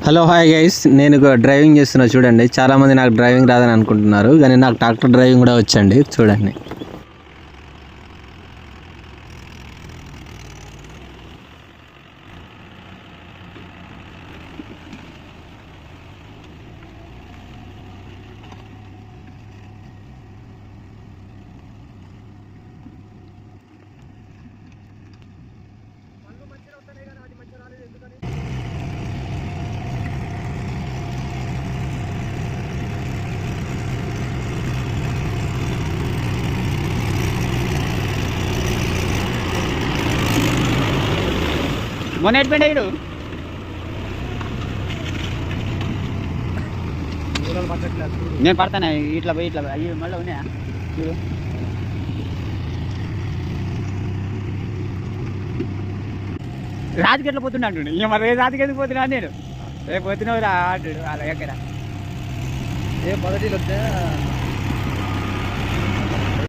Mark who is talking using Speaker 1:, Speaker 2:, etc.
Speaker 1: Hello hi guys, నేను driving చేస్తున్నా చూడండి. చాలామంది నాకు డ్రైవింగ్ రాదని అనుకుంటున్నారు, కానీ నాకు ట్రాక్టర్ డ్రైవింగ్ కూడా వచ్చండి. చూడండి.
Speaker 2: మొన్న ఎట్టిపోయిండే వీడు నేను పడతాను ఇట్లా పోయి ఇట్లా అయ్యి మళ్ళీ ఉన్నాయా చూడు. రాజుకి ఎట్లా పోతున్నా అంటుండే ఇక మరి రాజుకి ఎందుకు పోతున్నా నేను రేపు పోతున్నావు రా అంటాడు అలా ఎక్కడ
Speaker 3: ఏ మొదటి వస్తే